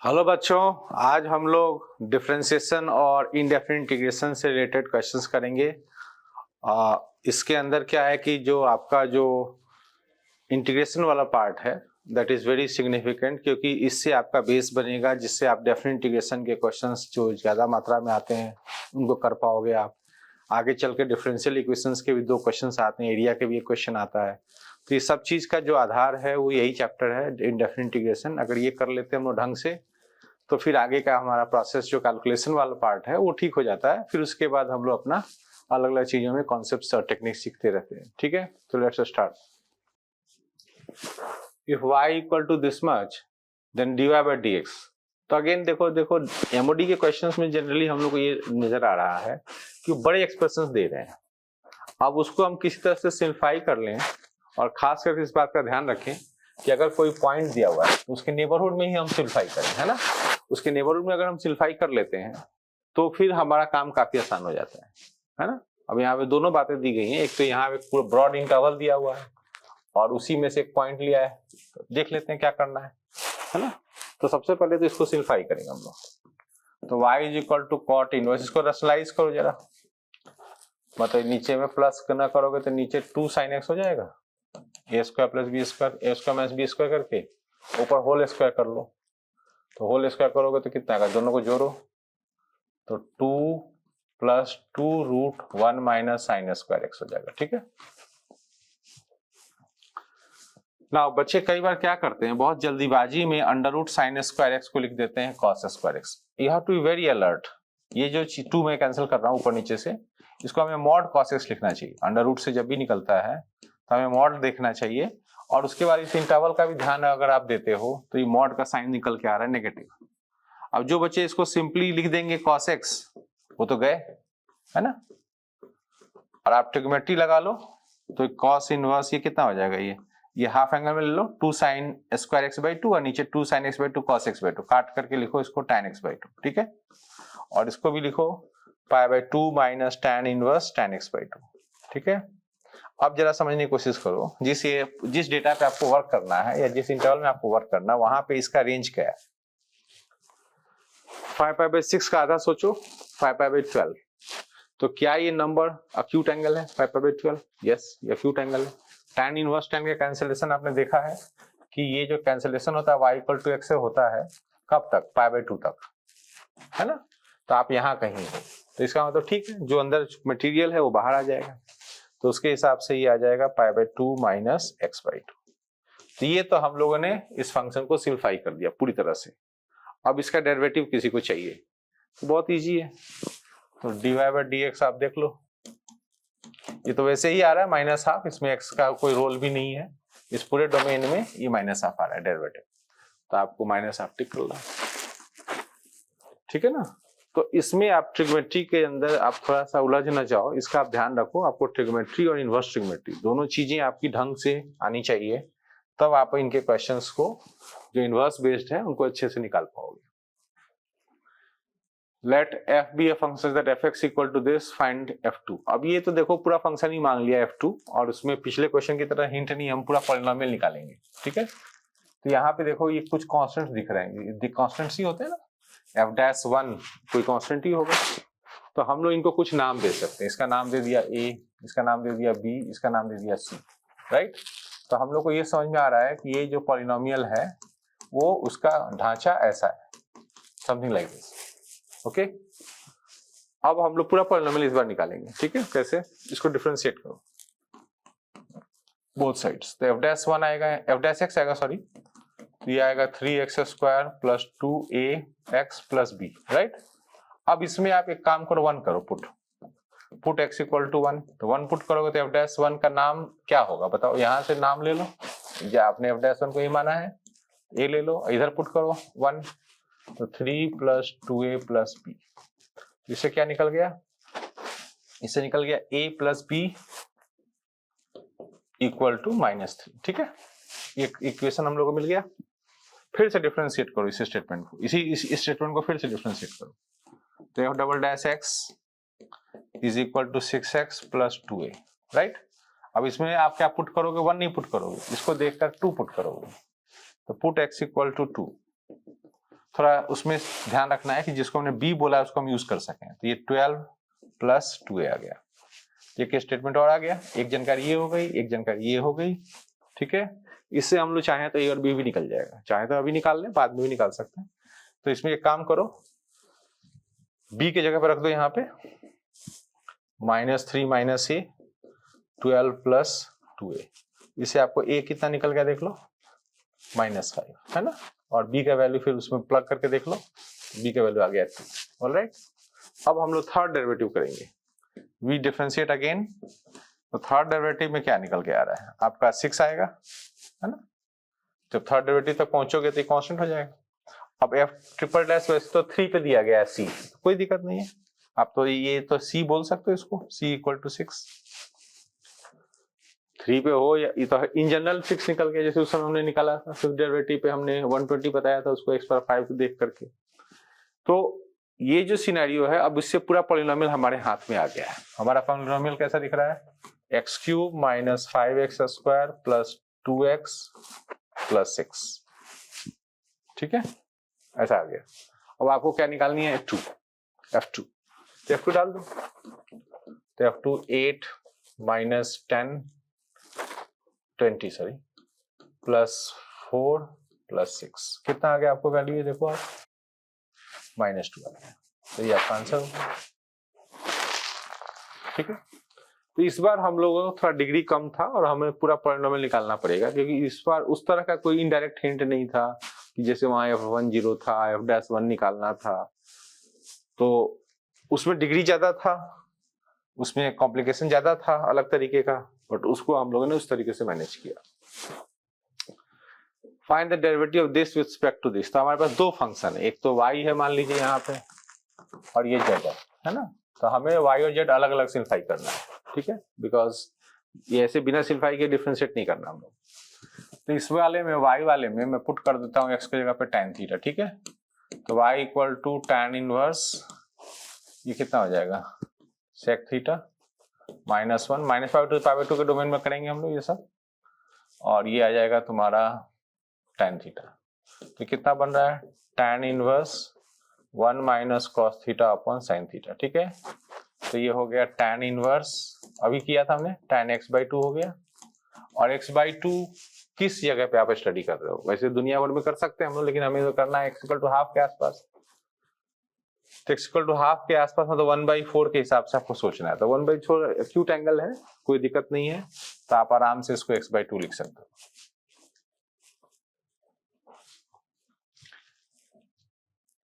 Hello बच्चों, आज हम लोग डिफरेंशिएशन और इनडेफिनिट इंटीग्रेशन से रिलेटेड क्वेश्चंस करेंगे। इसके अंदर क्या है कि जो आपका जो इंटीग्रेशन वाला पार्ट है दैट इज़ वेरी सिग्निफिकेंट, क्योंकि इससे आपका बेस बनेगा जिससे आप डेफिनिट इंटीग्रेशन के क्वेश्चंस जो ज़्यादा मात्रा में आते हैं उनको कर पाओगे। आप आगे चल के डिफरेंशियल इक्वेशंस के भी दो क्वेश्चंस आते हैं, एरिया के भी एक क्वेश्चन आता है। तो ये सब चीज़ का जो आधार है वो यही चैप्टर है इनडेफिनिट इंटीग्रेशन। अगर ये कर लेते हैं हम लोग ढंग से तो फिर आगे का हमारा प्रोसेस जो कैलकुलेशन वाला पार्ट है वो ठीक हो जाता है। फिर उसके बाद हम लोग अपना अलग अलग चीजों में कॉन्सेप्ट्स और टेक्निक सीखते रहते हैं। ठीक है, तो let's start. If y equal to this much then dy by dx। तो अगेन देखो एमओडी के क्वेश्चंस में जनरली हम लोग को ये नजर आ रहा है कि बड़े एक्सप्रेशंस दे रहे हैं। अब उसको हम किसी तरह से सिंप्लीफाई कर लें, और खास करके इस बात का ध्यान रखें कि अगर कोई पॉइंट दिया हुआ है तो उसके नेबरहुड में ही हम सिंप्लीफाई करें, है ना। उसके नेबरहुड में अगर हम सिंप्लीफाई कर लेते हैं तो फिर हमारा काम काफी आसान हो जाता है ना। अब यहाँ पे दोनों बातें दी गई हैं, एक तो यहाँ पे पूरा ब्रॉड इंटरवल दिया हुआ है और उसी में से एक पॉइंट लिया है। तो देख लेते हैं क्या करना है ना। तो सबसे पहले तो इसको सिंप्लीफाई करेंगे हम लोग। तो y is equal to cot inverse, इसको रैशनलाइज करो जरा। मतलब नीचे में प्लस करना करोगे तो नीचे 2 sin x हो जाएगा, ए स्क्वायर प्लस बी स्क्वायर, ए स्क्वायर माइनस बी स्क्वायर करके ऊपर होल स्क्वायर कर लो। तो होल स्क्वायर करोगे तो कितना आएगा, दोनों को जोड़ो तो 2 plus 2 root 1 minus sine square x हो जाएगा। ठीक है ना। बच्चे कई बार क्या करते हैं, बहुत जल्दीबाजी में under root sine square x को लिख देते हैं cos square x. You have to be very alert. ये जो 2 मैं कैंसिल कर रहा हूँ ऊपर नीचे से, इसको हमें मॉड कॉस एक्स लिखना चाहिए। अंडर रूट से जब भी निकलता है तो हमें मॉड देखना चाहिए। और उसके बाद इस इंटरवल का भी ध्यान अगर आप देते हो तो ये मॉड का साइन निकल के आ रहा है नेगेटिव। अब जो बच्चे इसको सिंपली लिख देंगे cos x, वो तो गए, है ना। और आप ट्रिग्नोमेट्री लगा लो तो cos इनवर्स ये कितना हो जाएगा, ये हाफ एंगल में ले लो 2 sin स्क्वायर x बाई 2 और नीचे 2 sin x by 2 cos x by 2, काट करके लिखो इसको tan x बाई 2। ठीक है, और इसको भी लिखो pi by 2 minus tan inverse tan x by 2। ठीक है, अब जरा समझने की कोशिश करो, जिस डेटा पे आपको वर्क करना है या जिस इंटरवल में आपको वर्क करना है वहां पे इसका रेंज क्या है। 5 पाई बाई 6 का आधा सोचो, 5 पाई बाई 12। तो क्या ये नंबर अक्यूट एंगल है 5 पाई बाई 12? यस, ये अक्यूट एंगल है। tan इनवर्स tan का कैंसिलेशन आपने देखा है कि ये जो कैंसिलेशन होता है y इक्वल टू x से होता है कब तक, पाई बाई 2 तक, है ना। तो आप यहाँ कहीं हो तो इसका मतलब ठीक है, जो अंदर मटेरियल है वो बाहर आ जाएगा। तो उसके हिसाब से ये आ जाएगा pi by 2 minus x by 2। तो ये तो हम लोगों ने इस फंक्शन को सिंप्लीफाई कर दिया पूरी तरह से। अब इसका डेरिवेटिव किसी को चाहिए तो बहुत इजी है, तो dy बाई dx आप देख लो। ये तो वैसे ही आ रहा है माइनस हाफ, इसमें x का कोई रोल भी नहीं है। इस पूरे डोमेन में ये माइनस हाफ आ रहा है डेरिवेटिव, तो आपको माइनस हाफ टिक करना है। ठीक है ना। तो इसमें आप ट्रिग्नोमेट्री के अंदर आप थोड़ा सा उलझ न जाओ, इसका आप ध्यान रखो। आपको ट्रिग्नोमेट्री और इनवर्स ट्रिग्नोमेट्री दोनों चीजें आपकी ढंग से आनी चाहिए, तब आप इनके क्वेश्चंस को जो इनवर्स बेस्ड है उनको अच्छे से निकाल पाओगे। Let f be a function that fx equal to this, find f2। अब ये तो देखो पूरा फंक्शन ही मांग लिया f2, और उसमें पिछले क्वेश्चन की तरह हिंट नहीं, हम पूरा पॉलिनोमियल निकालेंगे। ठीक है, तो यहाँ पे देखो ये कुछ कांस्टेंट्स दिख रहे हैं, कांस्टेंट्स ही होते हैं ना, f'1 कोई कांस्टेंट ही होगा। तो हम लोग इनको कुछ नाम दे सकते हैं, इसका नाम दे दिया a, इसका नाम दे दिया b, इसका नाम दे दिया c, राइट। तो हम लोग को ये समझ में आ रहा है कि ये जो पॉलिनोमियल है वो उसका ढांचा ऐसा है, समथिंग लाइक दिस। ओके, अब हम लोग पूरा पॉलिनोमियल इस बार निकालेंगे। ठीक है, कैसे, इसको डिफरेंशिएट करो बोथ साइड्स। तो f'1 आएगा, f'(x) आएगा, सॉरी, तो ये आएगा 3x square plus 2ax plus b, right. अब इसमें आप एक काम करो, 1 करो, पुट x इक्वल टू 1। तो 1 पुट करोगे तो f'1 का नाम क्या होगा बताओ, यहां से नाम ले लो, या आपने f'1 को ही माना है, a ले लो, इधर पुट करो 1, तो 3 प्लस 2a प्लस b। इससे क्या निकल गया, इससे निकल गया a plus b equal to -3। ठीक है, ये इक्वेशन हम लोग को मिल गया। फिर से डिफरेंशिएट करो इस स्टेटमेंट को, इस स्टेटमेंट को फिर से डिफरेंशिएट करो। तो f'(x) is equal to 6x plus 2a, right. अब इसमें आप क्या पुट करोगे, 1 नहीं पुट करोगे, इसको देखकर 2 पुट करोगे। तो पुट x इक्वल टू 2, थोड़ा उसमें ध्यान रखना है कि जिसको हमने बी बोला है उसको हम यूज कर सकें। तो ये 12 प्लस 2a आ गया। एक स्टेटमेंट और आ गया, एक जानकारी ये हो गई, एक जानकारी ये हो गई, ठीक है। इससे हम लोग चाहें तो ए और बी भी निकल जाएगा, चाहे तो अभी निकाल लें, बाद में भी निकाल सकते हैं। तो इसमें एक काम करो, बी के जगह पर रख दो यहाँ पे -3 - a 12 प्लस 2a। इससे आपको a कितना निकल गया देख लो, -5, है ना। और b का वैल्यू फिर उसमें प्लग करके देख लो, b का वैल्यू आ गया 2। ऑलराइट, अब हम लोग थर्ड डेरिवेटिव करेंगे। We differentiate again. तो थर्ड डेरिवेटिव में क्या निकल के आ रहा है आपका 6 आएगा, है ना। जब थर्ड डेरिवेटिव तक पहुंचोगे तो ये कांस्टेंट हो जाएगा। अब f ट्रिपल डैश वैसे तो 3 पे दिया गया है c, कोई दिक्कत नहीं है, आप तो ये तो c बोल सकते हो इसको, c = 6। 3 पे हो या ये तो इन जनरल 6 निकल गया, जैसे उस समय हमने निकाला था फिफ्थ डेरिवेटिव पे हमने 120 बताया था उसको x⁵ देख करके। तो ये जो सिनेरियो है, अब इससे पूरा पॉलिनोमियल हमारे हाथ में आ गया है। हमारा पॉलिनोमियल कैसा दिख रहा है, x³ - 5x² + 2x + 6, ठीक है, ऐसा आ गया। अब आपको क्या निकालनी है, f2। तो f2 डाल दो, तो f2 8 - 10 20 सॉरी +4 + 6 कितना आ गया आपको वैल्यू, ये देखो आप -2 आ गया। तो ये आपका आंसर होगा, ठीक है। तो इस बार हम लोगों को थोड़ा डिग्री कम था और हमें पूरा पॉलिनोमियल निकालना पड़ेगा, क्योंकि इस बार उस तरह का कोई इनडायरेक्ट हिंट नहीं था कि जैसे वहां f1 0 था, f'1 निकालना था, तो उसमें डिग्री ज्यादा था, उसमें कॉम्प्लिकेशन ज्यादा था अलग तरीके का, बट उसको हम लोगों ने उस तरीके से मैनेज किया। Find the derivative of this with respect to this. तो हमारे पास दो फंक्शन है, एक तो y है मान लीजिए यहाँ पे, और ये z है ना। तो हमें y और z अलग अलग सिंप्लीफाई करना है, ठीक है, बिकॉज ये ऐसे बिना सिंप्लीफाई के डिफरेंशिएट नहीं करना हम लोग। तो इस वाले में y वाले में मैं पुट कर देता हूँ x की जगह पे tan थीटा, ठीक है। तो y = tan इनवर्स, ये कितना हो जाएगा sec थीटा -1 -π/2 के डोमेन में करेंगे हम लोग ये सब, और ये आ जाएगा तुम्हारा tan थीटा। तो कितना बन रहा है, tan इनवर्स 1 - cos θ sin θ, ठीक है। तो ये हो गया tan इनवर्स, अभी किया था हमने, tan x/2 हो गया। और x/2 किस जगह पे आप स्टडी कर रहे हो, वैसे दुनिया भर में कर सकते हैं हम लोग, लेकिन हमें तो करना है x = ½ के आसपास। तो x = ½ के आसपास मतलब 1/4 के हिसाब से आपको सोचना है। तो 1/4 एक्यूट एंगल है, कोई दिक्कत नहीं है, तो आप आराम से इसको x/2 लिख सकते हो।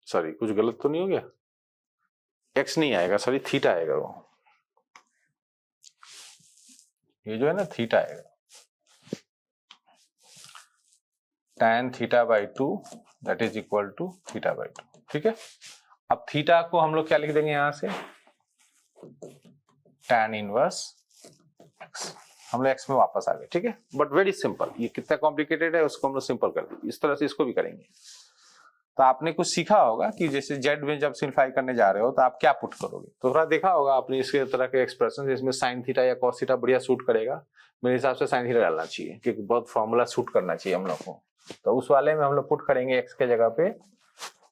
सॉरी कुछ गलत तो नहीं हो गया, x नहीं आएगा, सॉरी थीटा आएगा, वो ये जो है ना थीटा आएगा, tan θ/2 that is equal to θ/2, ठीक है। अब थीटा को हम लोग क्या लिख देंगे यहां से, tan इनवर्स x। हम लोग x में वापस आ गए, ठीक है। बट वेरी सिंपल, ये कितना कॉम्प्लिकेटेड है उसको हम लोग सिंपल कर देंगे, इस तरह से इसको भी करेंगे। तो आपने कुछ सीखा होगा कि जैसे z में जब सिंप्लीफाई करने जा रहे हो तो आप क्या पुट करोगे, तो थोड़ा देखा होगा आपने इसके तरह के एक्सप्रेशन, इसमें sin थीटा या cos थीटा बढ़िया सूट करेगा। मेरे हिसाब से sin थीटा डालना चाहिए, क्योंकि बहुत फॉर्मूला सूट करना चाहिए हम लोग को। तो उस वाले में हम लोग पुट करेंगे x के जगह पे,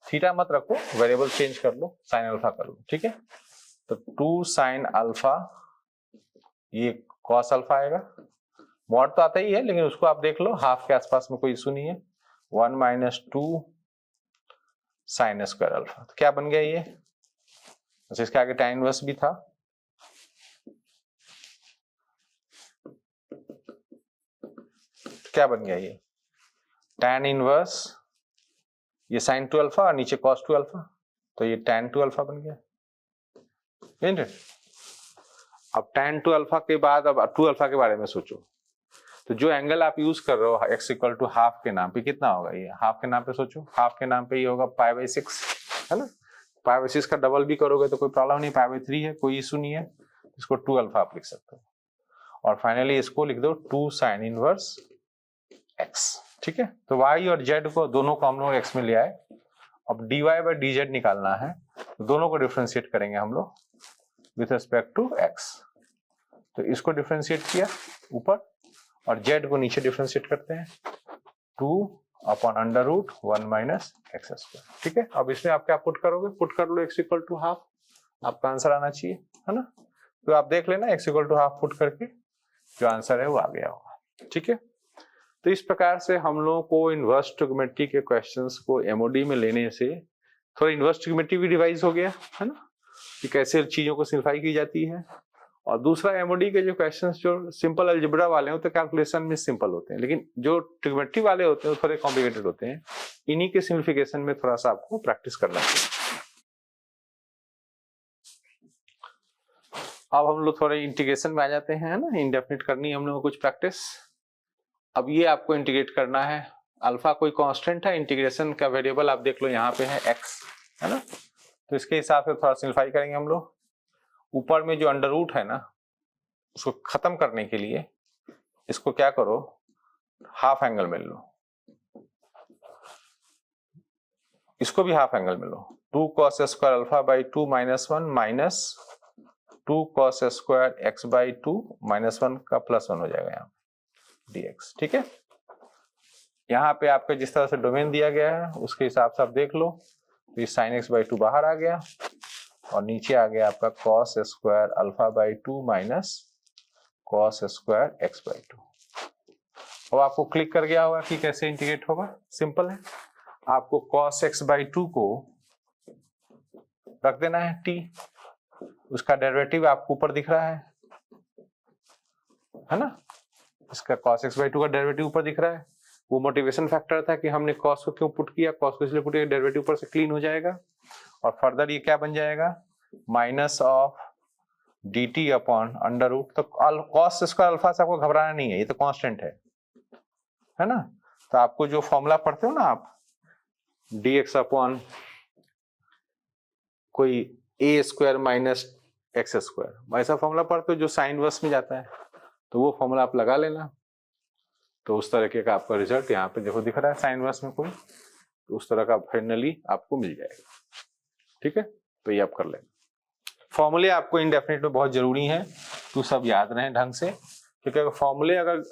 थीटा मत रखो, वेरिएबल चेंज कर लो, sin अल्फा कर लो, ठीक है। तो 2 sin अल्फा, ये cos अल्फा आएगा, मॉड तो आता ही है लेकिन उसको आप देख लो, हाफ के आसपास में कोई इशू नहीं है। 1 - 2 sin स्क्वायर अल्फा, तो क्या बन गया ये, अच्छा इसके आगे tan इनवर्स भी था, तो क्या बन गया ये tan इनवर्स, ये sin 2 अल्फा और नीचे cos 2 अल्फा, तो ये tan 2 अल्फा बन गया, isn't it? अब tan 2 अल्फा के बाद अब 2 अल्फा के बारे में सोचो, तो जो एंगल आप यूज कर रहे हो x = ½ के नाम पे कितना होगा, ये हाफ के नाम पे सोचो, हाफ के नाम पे ये होगा π/6, है ना। π/6 का डबल भी करोगे तो कोई प्रॉब्लम नहीं, π/3 है, कोई इशू नहीं है, इसको 2 अल्फा आप लिख सकते हो। और फाइनली इसको लिख दो 2 sin इनवर्स x, ठीक है। तो y और z को दोनों को हम लोग x में ले आए। अब dy/dz निकालना है, दोनों को डिफरेंशिएट करेंगे हम लोग विथ रिस्पेक्ट टू x। तो इसको डिफरेंशिएट किया ऊपर और z को नीचे डिफरेंशिएट करते हैं, 2 upon under root 1 minus x square. ठीक है, अब इसमें आप क्या पुट करोगे, पुट कर लो x इक्वल टू हाफ, आपका आंसर आना चाहिए, है ना। तो आप देख लेना x equal to half put करके जो आंसर है वो आ गया होगा। ठीक है, तो इस प्रकार से हम लोगों को इनवर्स ट्रिग्नोमेट्री के क्वेश्चंस को एमओडी में लेने से थोड़ा इनवर्स ट्रिग्नोमेट्री भी रिवाइज हो गया, है ना, कि कैसे चीजों को सिंप्लीफाई की जाती है। और दूसरा एमओडी के जो क्वेश्चंस जो सिंपल अलजेब्रा वाले होते हैं कैलकुलेशन में सिंपल होते हैं, लेकिन जो ट्रिग्नोमेट्री वाले होते हैं वो थोड़े कॉम्प्लिकेटेड होते हैं। इन्हीं के सिंप्लिफिकेशन में थोड़ा सा आपको प्रैक्टिस करना चाहिए। अब हम लोग थोड़े इंटीग्रेशन में आ जाते हैं, है ना, इंडेफिनिट करनी है हम लोग को कुछ प्रैक्टिस। अब ये आपको इंटीग्रेट करना है, अल्फा कोई कांस्टेंट है, इंटीग्रेशन का वेरिएबल आप देख लो यहाँ पे है x, है ना, तो इसके हिसाब से थोड़ा सिंप्लीफाई करेंगे हम लोग। ऊपर में जो अंडर रूट है ना, उसको खत्म करने के लिए इसको क्या करो, हाफ एंगल में लो, इसको भी हाफ एंगल में लो, 2 cos square alpha by 2 minus 1 minus 2 cos square x by 2 minus 1 का प्लस 1 हो जाएगा यहाँ dx। ठीक है, यहाँ पे आपका जिस तरह से डोमेन दिया गया है उसके हिसाब से आप देख लो, तो ये साइन x बाई 2 बाहर आ गया और नीचे आ गया आपका cos square alpha by 2 minus cos square x by 2। अब आपको क्लिक कर गया होगा कि कैसे इंटीग्रेट होगा, सिंपल है, आपको cos x बाई 2 को रख देना है t, उसका डेरिवेटिव आपको ऊपर दिख रहा है ना, इसका cos x बाई 2 का डेरिवेटिव ऊपर दिख रहा है। वो मोटिवेशन फैक्टर था कि हमने cos को क्यों पुट किया, cos को इसलिए पुट किया डेरिवेटिव ऊपर से क्लीन हो जाएगा और फर्दर ये क्या बन जाएगा, minus of dt upon under root. तो cos स्क्वायर अल्फा से आपको घबराना नहीं है, ये तो कांस्टेंट है ना। तो आपको जो फॉर्मूला पढ़ते हो ना आप, dx अपॉन कोई a square minus x square, ऐसा फॉर्मूला पढ़ते हो जो साइन वर्स में जाता है, तो वो फॉर्मूला आप लगा लेना। तो उस तरीके का आपका रिजल्ट यहाँ पे देखो दिख रहा है साइन वर्स में कोई, तो उस तरह का फाइनली आपको मिल जाएगा। ठीक है, तो ये आप कर लेना। फॉर्मूले आपको इंडेफिनिट में बहुत जरूरी है, तो सब याद रहे ढंग से, क्योंकि अगर फॉर्मूले अगर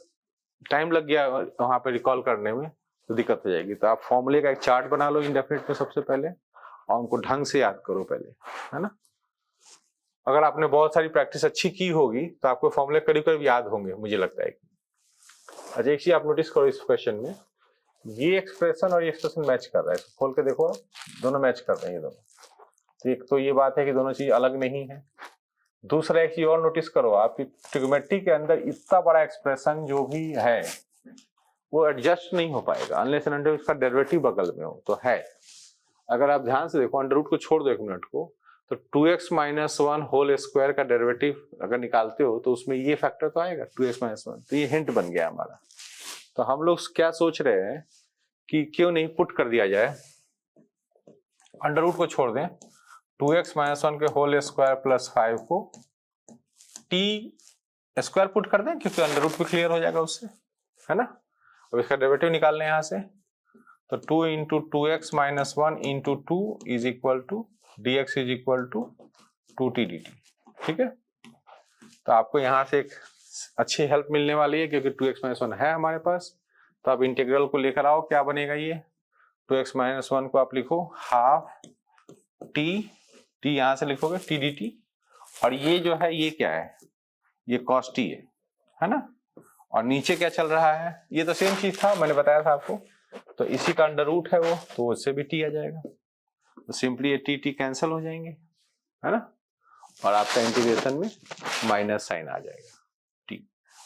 टाइम लग गया वहां पे रिकॉल करने में तो दिक्कत हो जाएगी। तो आप फॉर्मूले का एक चार्ट बना लो इंडेफिनिट में सबसे पहले और उनको ढंग से याद करो पहले, है ना। अगर आपने बहुत सारी प्रैक्टिस अच्छी की होगी तो आपको फॉर्मूले करीब करीब याद होंगे, मुझे लगता है। अच्छा, एक चीज आप नोटिस करो इस क्वेश्चन में, ये एक्सप्रेशन और ये एक्सप्रेशन मैच कर रहा है, खोल के देखो आप, दोनों मैच कर रहे हैं ये दोनों। तो एक तो ये बात है कि दोनों चीज अलग नहीं है। दूसरा एक चीज और नोटिस करो आप, ट्रिग्नोमेट्री के अंदर इतना बड़ा एक्सप्रेशन जो भी है वो एडजस्ट नहीं हो पाएगा अनलेस एंड अनटिल उसका डेरिवेटिव बगल में हो तो है। अगर आप ध्यान से देखो, अंडर रूट को छोड़ दो एक मिनट को, तो 2x माइनस 1 होल स्क्वायर का डेरिवेटिव अगर निकालते हो तो उसमें ये फैक्टर तो आएगा 2x माइनस 1, तो ये हिंट बन गया हमारा। तो हम लोग क्या सोच रहे हैं कि क्यों नहीं पुट कर दिया जाए, अंडर रूट को छोड़ दें, 2x माइनस 1 के होल स्क्वायर प्लस 5 को t स्क्वायर पुट कर दें, क्योंकि अंडर रूट भी क्लियर हो जाएगा उससे, है ना। अब इसका डेरिवेटिव निकालने यहाँ से, तो 2 into 2x minus 1 into 2 is equal to dx is equal to 2t dt। ठीक है, तो आपको यहाँ से एक अच्छी हेल्प मिलने वाली है, क्योंकि 2x माइनस 1 है हमारे पास। तो आप इंटीग्रल को लेकर आओ, क्या बनेगा ये, 2x माइनस 1 को आप लिखो हाफ t यहाँ से लिखोगे t dt, और ये जो है ये क्या है, ये cos t है ना, और नीचे क्या चल रहा है, ये तो सेम चीज था मैंने बताया था आपको, तो इसी का अंडर रूट है वो, तो उससे भी t आ जाएगा, तो सिंपली ये t कैंसिल हो जाएंगे, है ना, और आपका इंटीग्रेशन में माइनस साइन आ जाएगा t,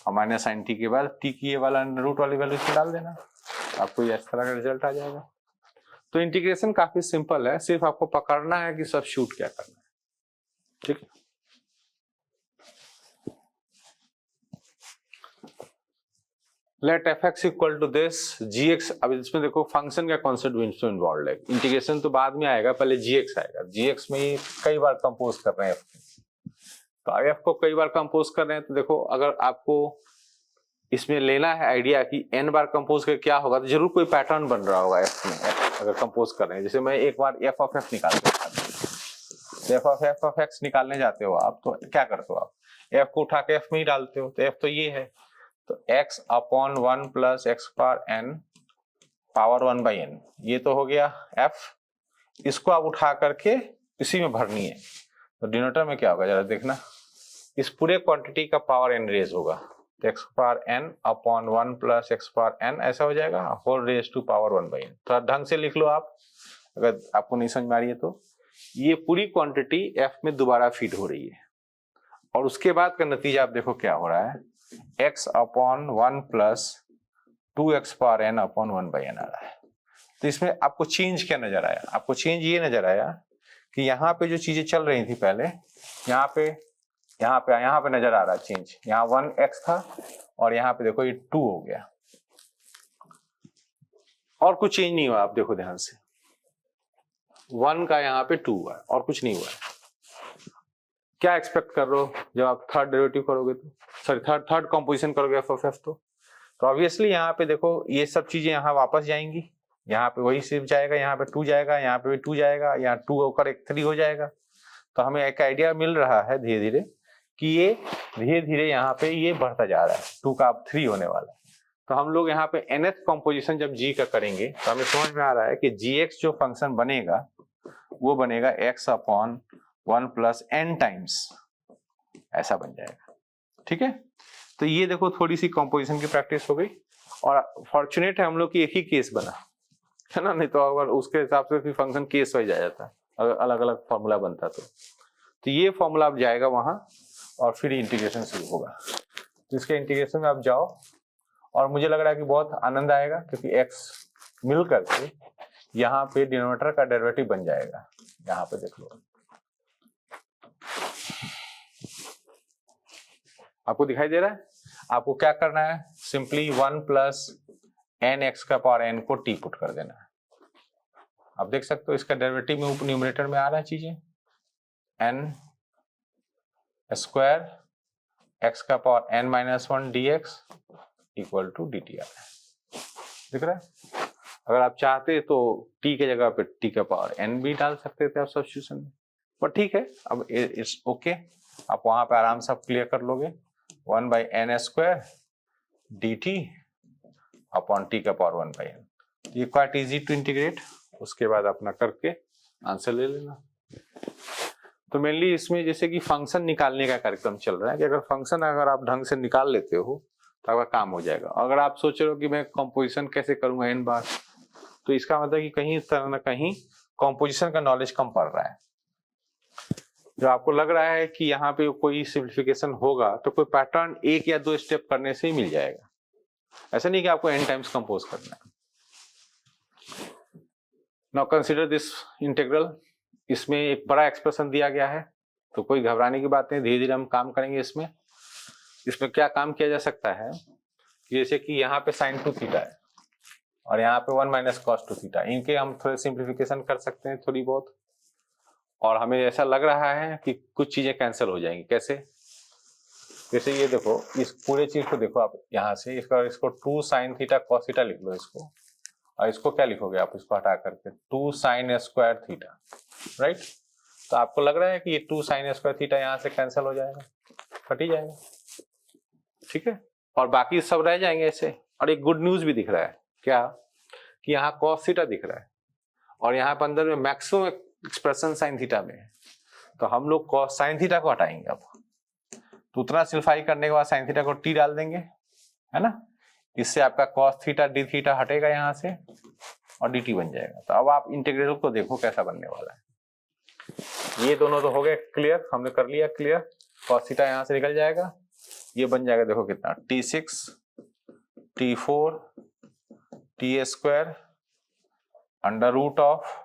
और माइनस साइन t के बाद t की ये वाला अंडर रूट वाली वैल्यू इसमें डाल देना, आपको ये इस तरह का रिजल्ट आ जाएगा। तो इंटीग्रेशन काफी सिंपल है, सिर्फ आपको पकड़ना है कि सब्स्टिट्यूट क्या करना है। ठीक है, let fx equal to this gx। अब इसमें देखो फंक्शन का कॉन्सेप्ट इसमें इन्वॉल्व है, इंटीग्रेशन तो बाद में आएगा, पहले gx आएगा। gx में कई बार कंपोज कर रहे हैं f, तो f को कई बार कंपोज कर रहे हैं, तो देखो अगर आपको इसमें लेना है आइडिया कि n बार कंपोज कर क्या होगा, तो जरूर कोई पैटर्न बन रहा होगा f में, अगर कंपोज कर रहे हैं। जैसे मैं एक बार f ऑफ f निकालते हूँ, f ऑफ x निकालने जाते हो आप, तो क्या करते हो आप, f को उठा के f में ही डालते हो, तो f तो ये है, तो x upon 1 plus x power n power 1/n, ये तो हो गया f, इसको आप उठा करके इसी में भरनी है। तो डिनोमिनेटर में क्या होगा जरा देखना, इस पूरे क्वांटिटी का पावर n रेज होगा, तो x power n upon 1 plus x power n ऐसा हो जाएगा, whole raise to power 1/n। थोड़ा ढंग से लिख लो आप, अगर आपको नहीं समझ में आ रही है तो। ये पूरी क्वांटिटी f में दोबारा फीड हो रही है, और उसके बाद का नतीजा आप देखो क्या हो रहा है, x upon 1 plus 2x power n upon 1/n आ रहा है। तो इसमें आपको चेंज क्या नजर आया, आपको चेंज ये नजर आया कि यहाँ पे जो चीजें चल रही थी पहले, यहाँ पे नजर आ रहा है चेंज, यहाँ 1x था और यहाँ पे देखो ये 2 हो गया, और कुछ चेंज नहीं हुआ। आप देखो ध्यान से, 1 का यहाँ पे 2 हुआ और कुछ नहीं हुआ है। क्या एक्सपेक्ट कर रहे हो जब आप थर्ड डेरिवेटिव करोगे तो, सॉरी थर्ड कंपोजिशन करोगे एफ ऑफ एफ, तो ऑब्वियसली यहाँ पे देखो ये सब चीजें यहाँ वापस जाएंगी, यहाँ पे वही सिर्फ जाएगा, यहाँ पे 2 जाएगा, यहाँ पे भी 2 जाएगा, यहाँ 2 होकर एक 3 हो जाएगा। तो हमें एक आइडिया मिल रहा है धीरे धीरे कि ये धीरे धीरे यहाँ पे ये बढ़ता जा रहा है, 2 का अब 3 होने वाला है। तो हम लोग यहाँ पे nth कंपोजिशन जब g का करेंगे तो हमें समझ में आ रहा है कि gx जो फंक्शन बनेगा वो बनेगा x upon 1 plus n times, ऐसा बन जाएगा। ठीक है, तो ये देखो थोड़ी सी कंपोजिशन की प्रैक्टिस हो गई, और फॉर्चुनेट है हम लोग की एक ही केस बना है ना, नहीं तो अगर उसके हिसाब से फिर फंक्शन केस वाइज आ जाता है, अगर अलग अलग फॉर्मूला बनता तो ये फॉर्मूला अब जाएगा वहां और फिर इंटीग्रेशन शुरू होगा। तो इसके इंटीग्रेशन में आप जाओ, और मुझे लग रहा है कि बहुत आनंद आएगा, क्योंकि x मिल करके यहाँ पे डिनोमिनेटर का डेरिवेटिव बन जाएगा। यहाँ पे देख लो, आपको दिखाई दे रहा है। आपको क्या करना है, सिंपली 1 प्लस एन एक्स का पावर n को t पुट कर देना है। आप देख सकते हो इसका डेरिवेटिव में न्यूमरेटर में आ रहा है चीजें, n स्क्वायर x का power n minus 1 dx equal to dt आ रहा है, दिख रहा है। अगर आप चाहते तो t के जगह पे t का पावर n भी डाल सकते थे आप सब्स्टिट्यूशन में, पर ठीक है, अब इट्स ओके, आप वहां पे आराम से क्लियर कर लोगे। 1/n square dt upon t का पावर 1/n, ये क्वाइट इजी टू इंटीग्रेट, उसके बाद अपना करके आंसर ले लेना। तो मेनली इसमें जैसे कि फंक्शन निकालने का कार्यक्रम चल रहा है, कि अगर फंक्शन अगर आप ढंग से निकाल लेते हो तो आपका काम हो जाएगा। अगर आप सोच रहे हो कि मैं कंपोजिशन कैसे करूंगा n बार, तो इसका मतलब कि कहीं तरह ना कहीं कंपोजिशन का नॉलेज कम पड़ रहा है। जो आपको लग रहा है कि यहाँ पे कोई सिंप्लीफिकेशन होगा तो कोई पैटर्न 1 या 2 स्टेप करने से ही मिल जाएगा, ऐसा नहीं कि आपको n टाइम्स कंपोज करना है। नाउ कंसीडर दिस इंटीग्रल, इसमें एक बड़ा एक्सप्रेशन दिया गया है, तो कोई घबराने की बात नहीं, धीरे धीरे हम काम करेंगे। इसमें क्या काम किया जा सकता है, जैसे कि यहाँ पे sin 2 थीटा है और यहाँ पे 1 माइनस cos 2 थीटा, इनके हम थोड़े सिंप्लीफिकेशन कर सकते हैं थोड़ी बहुत, और हमें ऐसा लग रहा है कि कुछ चीजें कैंसिल हो जाएंगी। कैसे, जैसे ये देखो, इस पूरे चीज को देखो आप, यहाँ से इसको 2 sin थीटा cos थीटा लिख लो इसको, और इसको क्या लिखोगे आप, इसको हटा करके 2 sin स्क्वायर थीटा, राइट। तो आपको लग रहा है कि ये 2 sin स्क्वायर थीटा यहाँ से कैंसिल हो जाएगा, कट ही जाएगा, ठीक है, और बाकी सब रह जाएंगे ऐसे। और एक गुड न्यूज भी दिख रहा है, क्या कि यहाँ cos थीटा दिख रहा है और यहाँ पर अंदर में मैक्सिमम एक्सप्रेशन sin थीटा में है, तो हम लोग cos sin थीटा को हटाएंगे। अब तो उतना सिंप्लीफाई करने के बाद sin थीटा को t डाल देंगे, है ना, इससे आपका cos थीटा d थीटा हटेगा यहाँ से और dt बन जाएगा। तो अब आप इंटीग्रल को देखो कैसा बनने वाला है। ये दोनों तो हो गए क्लियर, हमने कर लिया क्लियर, cos थीटा यहाँ से निकल जाएगा, ये बन जाएगा देखो कितना, t6 t4 t square under root of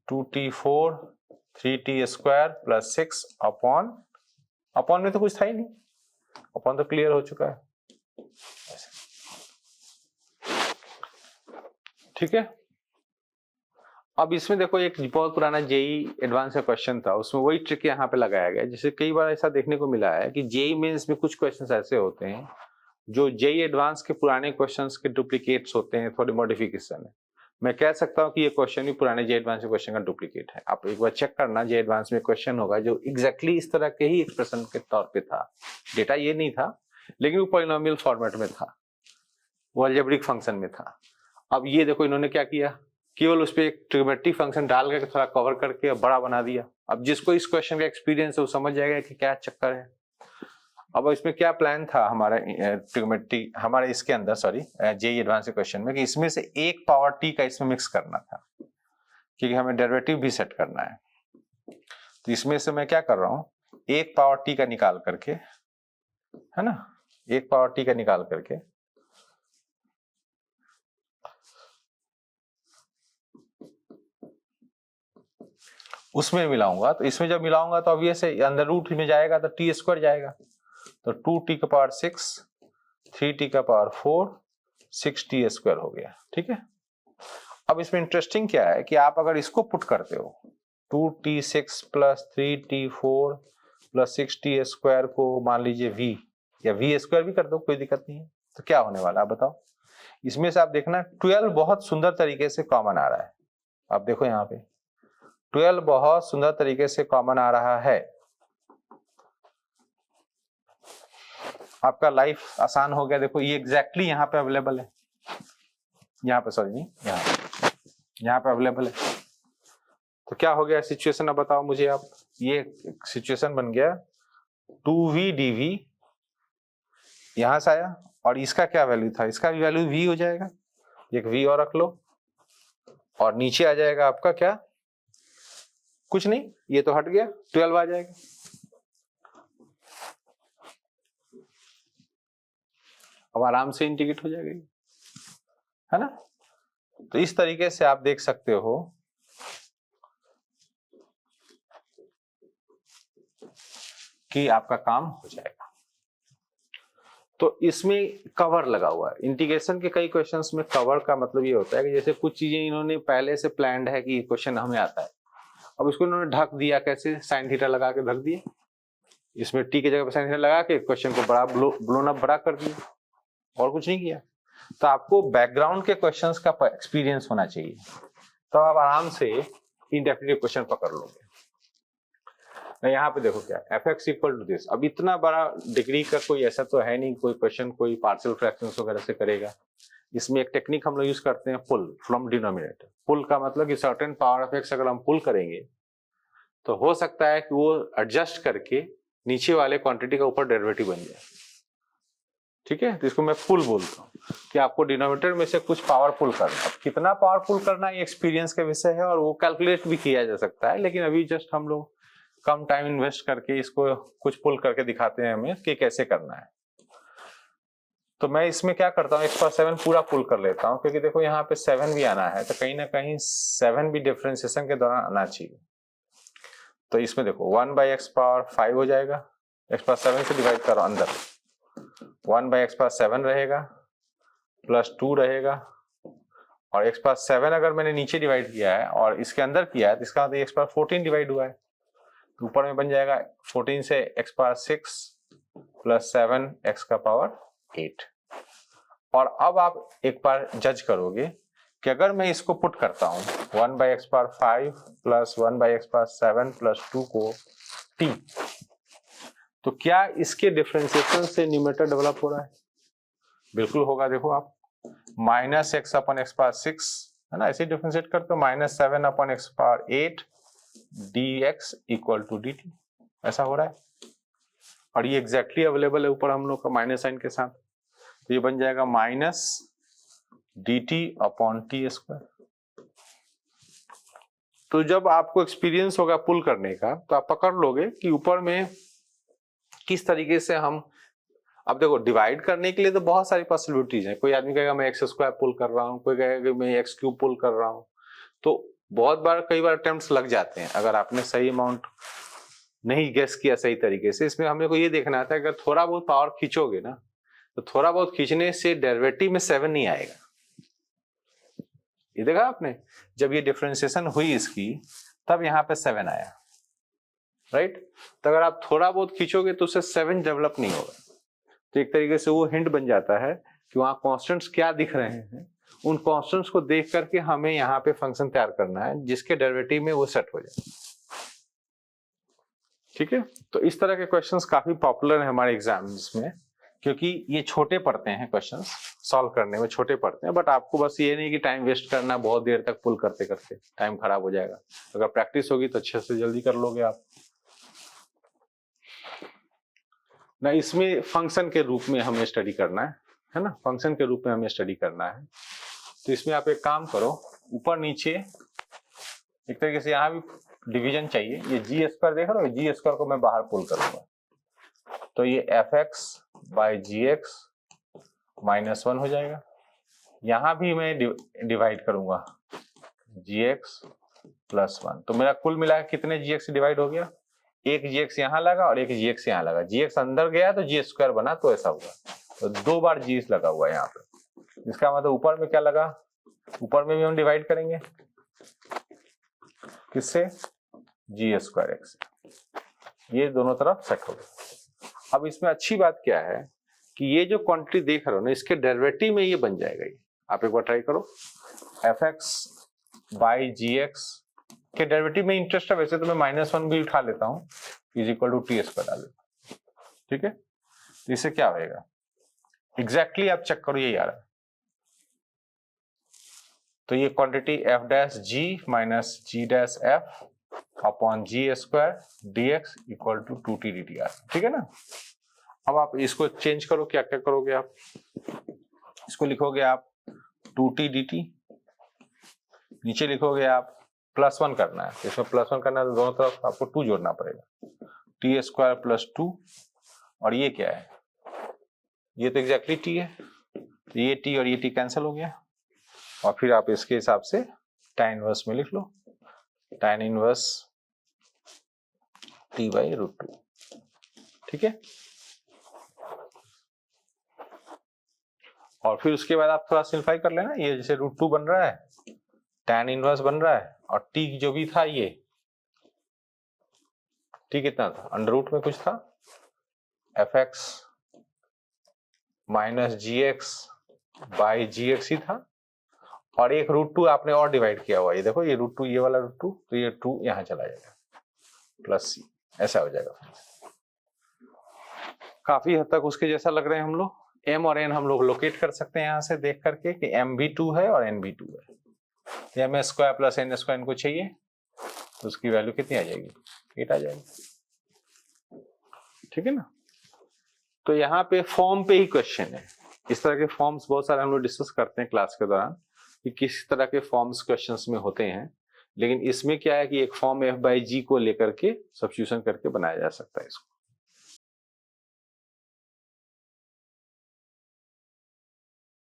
2t4 3t square plus 6 upon में तो कुछ था ही नहीं, अपॉन तो क्लियर हो चुका है, ठीक है। अब इसमें देखो एक बहुत पुराना जेई एडवांस का क्वेश्चन था, उसमें वही ट्रिक यहाँ पे लगाया गया, जैसे कई बार ऐसा देखने को मिला है कि जेई मेंस में कुछ क्वेश्चंस ऐसे होते हैं जो जेई एडवांस के पुराने क्वेश्चंस के डुप्लीकेट्स होते हैं, थोड़ी मॉडिफिकेशन है। मैं कह सकता हूँ कि ये क्वेश्चन भी पुराने जेई एडवांस के क्वेश्चन का डुप्लीकेट है। आप एक बार चेक करना, जेई एडवांस में क्वेश्चन होगा जो एग्जैक्टली इस तरह के ही एक्सप्रेशन के तौर पे था, डेटा ये नहीं था लेकिन वो पॉलिनोमियल फॉर्मेट में था, वो अलजेब्रिक फंक्शन में था। अब ये देखो इन्होंने क्या किया, केवल उस पर एक ट्रिग्नोमेट्रिक फंक्शन डाल के थोड़ा कवर करके बड़ा बना दिया। अब जिसको इस क्वेश्चन का एक्सपीरियंस है वो समझ जाएगा कि क्या चक्कर है। अब इसमें क्या प्लान था हमारा ट्रिग्नोमेट्री, हमारे इसके अंदर सॉरी जेईई एडवांस क्वेश्चन में, कि इसमें से एक पावर टी का इसमें मिक्स करना था, क्योंकि हमें डेरिवेटिव भी सेट करना है। तो इसमें से मैं क्या कर रहा हूं, एक पावर टी का निकाल करके, है ना, एक पावर टी का निकाल करके उसमें मिलाऊंगा। तो इसमें जब मिलाऊंगा तो ऑब्वियस है अंदर रूट में जाएगा तो टी स्क्वायर जाएगा, तो 2t का पावर 6, 3t का पावर 4, 6t स्क्वायर हो गया। ठीक है, अब इसमें इंटरेस्टिंग क्या है कि आप अगर इसको पुट करते हो 2t6 plus 3t4 plus 6t square को मान लीजिए v या v स्क्वायर भी कर दो, कोई दिक्कत नहीं है, तो क्या होने वाला है बताओ। इसमें से आप देखना 12 बहुत सुंदर तरीके से कॉमन आ रहा है। आप देखो यहाँ पे 12 बहुत सुंदर तरीके से कॉमन आ रहा है। आपका लाइफ आसान हो गया। देखो ये एग्जैक्टली यहाँ पे अवेलेबल है, यहाँ पे सॉरी नहीं, यहाँ पे अवेलेबल है। तो क्या हो गया सिचुएशन, अब बताओ मुझे आप। ये सिचुएशन बन गया 2v dv, यहां से आया और इसका क्या वैल्यू था, इसका भी वैल्यू v हो जाएगा, एक v और रख लो, और नीचे आ जाएगा आपका क्या, कुछ नहीं, ये तो हट गया, 12 आ जाएगा। अब आराम से इंटीग्रेट हो जाएगा, है ना। तो इस तरीके से आप देख सकते हो कि आपका काम हो जाएगा। तो इसमें कवर लगा हुआ है। इंटीग्रेशन के कई क्वेश्चंस में कवर का मतलब ये होता है कि जैसे कुछ चीजें इन्होंने पहले से प्लान्ड है कि ये क्वेश्चन हमें आता है, अब इसको इन्होंने ढक दिया, कैसे, साइन थीटा लगा के ढक दिया, इसमें टी की जगह पर साइन थीटा लगा के क्वेश्चन को बड़ा ब्लोन अप बड़ा कर दिया, और कुछ नहीं किया। तो आपको बैकग्राउंड के क्वेश्चंस का एक्सपीरियंस होना चाहिए, तो आप आराम से इंडेफिनिट क्वेश्चन पकड़ लोगे। यहाँ पे देखो क्या f x equal to this. अब इतना बड़ा डिग्री का कोई ऐसा तो है नहीं कोई क्वेश्चन कोई पार्शियल फ्रैक्शंस वगैरह से करेगा। इसमें एक टेक्निक हम लोग यूज करते हैं, पुल फ्रॉम डिनोमिनेटर। पुल का मतलब कि सर्टेन पावर ऑफ एक्स अगर हम पुल करेंगे तो हो सकता है कि वो एडजस्ट करके नीचे वाले क्वांटिटी का ऊपर डेरिवेटिव बन जाए। ठीक है, तो इसको मैं पुल बोलता हूँ कि आपको डिनोमिनेटर में से कुछ पावरफुल करना। अब कितना पावरफुल करना ये एक्सपीरियंस का विषय है और वो कैलकुलेट भी किया जा सकता है, लेकिन अभी जस्ट हम लोग कम टाइम इन्वेस्ट करके इसको कुछ पुल करके दिखाते हैं हमें कि कैसे करना है। तो मैं इसमें क्या करता हूँ, x⁴ पूरा पुल कर लेता हूँ, क्योंकि देखो यहाँ पे 7 भी आना है, तो कहीं ना कहीं 7 भी डिफरेंशिएशन के दौरान आना चाहिए। तो इसमें देखो 1/x⁴ हो जाएगा, x⁴ से डिवाइड करो अंदर, 1/x⁴ रहेगा प्लस 2 रहेगा, और x⁴ अगर मैंने नीचे डिवाइड किया है और इसके अंदर किया है तो इसका मतलब x⁴ 14 डिवाइड हुआ है, ऊपर में बन जाएगा 14 से x⁴ 6 प्लस 7 x⁴8। और अब आप एक बार जज करोगे कि अगर मैं इसको पुट करता हूं 1/x⁴ प्लस 1/x⁴ प्लस 2 को t, तो क्या इसके डिफरेंशिएशन से न्यूमरेटर डेवलप हो रहा है? बिल्कुल होगा। देखो आप -x/x⁴ 6 है ना, ऐसे डिफरेंशिएट करते हो, -7/x⁴8 dx equal to dt, ऐसा हो रहा है। और ये एग्जैक्टली अवेलेबल है ऊपर हम लोग का माइनस साइन के साथ, तो ये बन जाएगा -dt/t²। तो जब आपको एक्सपीरियंस होगा पुल करने का तो आप पकड़ लोगे कि ऊपर में किस तरीके से हम, अब देखो डिवाइड करने के लिए तो बहुत सारी पॉसिबिलिटीज हैं। कोई आदमी कहेगा मैं x² पुल कर रहा हूँ, कोई कहेगा कि मैं x³ पुल कर रहा हूँ। तो बहुत बार कई बार अटेम्प्ट्स लग जाते हैं अगर आपने सही अमाउंट नहीं गेस किया सही तरीके से। इसमें हमने को ये देखना था अगर थोड़ा बहुत पावर खींचोगे ना, तो थोड़ा बहुत खींचने से डेरिवेटिव में 7 नहीं आएगा। ये देखा आपने, जब ये डिफरेंशिएशन हुई इसकी तब यहाँ पे 7 आया, राइट। तो अगर आप थोड़ा बहुत खींचोगे तो उससे 7 डेवलप नहीं होगा। तो एक तरीके से वो हिंट बन जाता है कि वहां कॉन्स्टेंट्स क्या दिख रहे हैं, उन कॉन्स्टेंट्स को देख करके हमें यहाँ पे फंक्शन तैयार करना है जिसके डेरिवेटिव में वो सेट हो जाए। ठीक है, तो इस तरह के क्वेश्चंस काफी पॉपुलर है हमारे एग्जाम्स में क्योंकि ये छोटे पड़ते हैं क्वेश्चंस, सॉल्व करने में छोटे पड़ते हैं, बट आपको बस ये नहीं कि टाइम वेस्ट करना, बहुत देर तक पुल करते करते टाइम खराब हो जाएगा। अगर प्रैक्टिस होगी तो अच्छे से जल्दी कर लोगे आप ना। इसमें फंक्शन के रूप में हमें स्टडी करना है ना, फंक्शन के रूप में हमें स्टडी करना है। तो इसमें आप एक काम करो, ऊपर नीचे एक तरीके से यहाँ भी डिवीजन चाहिए। ये जी स्क्वायर देख रहे हो, जी स्क्वायर को मैं बाहर पुल करूंगा, तो ये f x by ji x minus 1 हो जाएगा। यहां भी मैं डिवाइड करूंगा जी एक्स प्लस 1, तो मेरा कुल मिला कितने जी एक्स डिवाइड हो गया, एक जी एक्स यहाँ लगा और एक जी एक्स यहाँ लगा, जी एक्स अंदर गया तो जी स्क्वायर बना, तो ऐसा हुआ। तो 2 बार जी लगा हुआ है यहाँ पे, इसका मतलब ऊपर में क्या लगा, ऊपर में भी हम डिवाइड करेंगे किससे, जी स्क्वायर एक्स, ये दोनों तरफ सेट हो गया। अब इसमें अच्छी बात क्या है कि ये जो क्वांटिटी देख रहे हो ना, इसके डेरिवेटिव में ये बन जाएगा। ये आप एक बार ट्राई करो, f x by ji x के डेरिवेटिव में इंटरेस्ट है, वैसे तो मैं -1 भी उठा लेता हूँ, is equal to t square डाल देता हूँ, ठीक है। तो इससे क्या होएगा, एग्जैक्टली आप चेक करो, यही आ रहा है। तो ये quantity f dash g minus g dash f upon g square d x equal to 2t dt आ, ठीक है ना। अब आप इसको चेंज करो, क्या क्या करोगे आप, इसको लिखोगे आप 2t dt, नीचे लिखोगे आप +1 करना है, इसमें +1 करना है तो दोनों तरफ आपको 2 जोड़ना पड़ेगा, टी स्क्वायर प्लस 2, और ये क्या है, ये तो एग्जैक्टली टी है, तो ये टी और ये टी कैंसिल हो गया। और फिर आप इसके हिसाब से tan इनवर्स में लिख लो, tan इनवर्स t बाई √2, ठीक है। और फिर उसके बाद आप थोड़ा सिंप्लीफाई कर लेना, ये जैसे √2 बन रहा है, tan इनवर्स बन रहा है, और t जो भी था ये t कितना था, अंडर रूट में कुछ था, F X minus G X by ji X ही था, और एक √2 आपने और डिवाइड किया हुआ, ये देखो ये √2, ये वाला √2, तो ये 2 यहां चला जाएगा प्लस c, ऐसा हो जाएगा। काफी हद तक उसके जैसा लग रहे हैं हम लोग। m और n हम लोग लोकेट कर सकते हैं यहाँ से देख करके कि m भी 2 है और n भी 2 है, m square plus n square इनको चाहिए, तो उसकी वैल्यू कितनी आ जाएगी, 8 आ जाएगी, ठीक है ना। तो यहाँ पे फॉर्म पे ही क्वेश्चन है, इस तरह के फॉर्म्स बहुत सारे हम लोग डिस्कस करते हैं क्लास के दौरान कि किस तरह के फॉर्म्स क्वेश्चंस में होते हैं, लेकिन इसमें क्या है कि एक फॉर्म f बाई जी को लेकर के सब्स्टिट्यूशन करके बनाया जा सकता है इसको।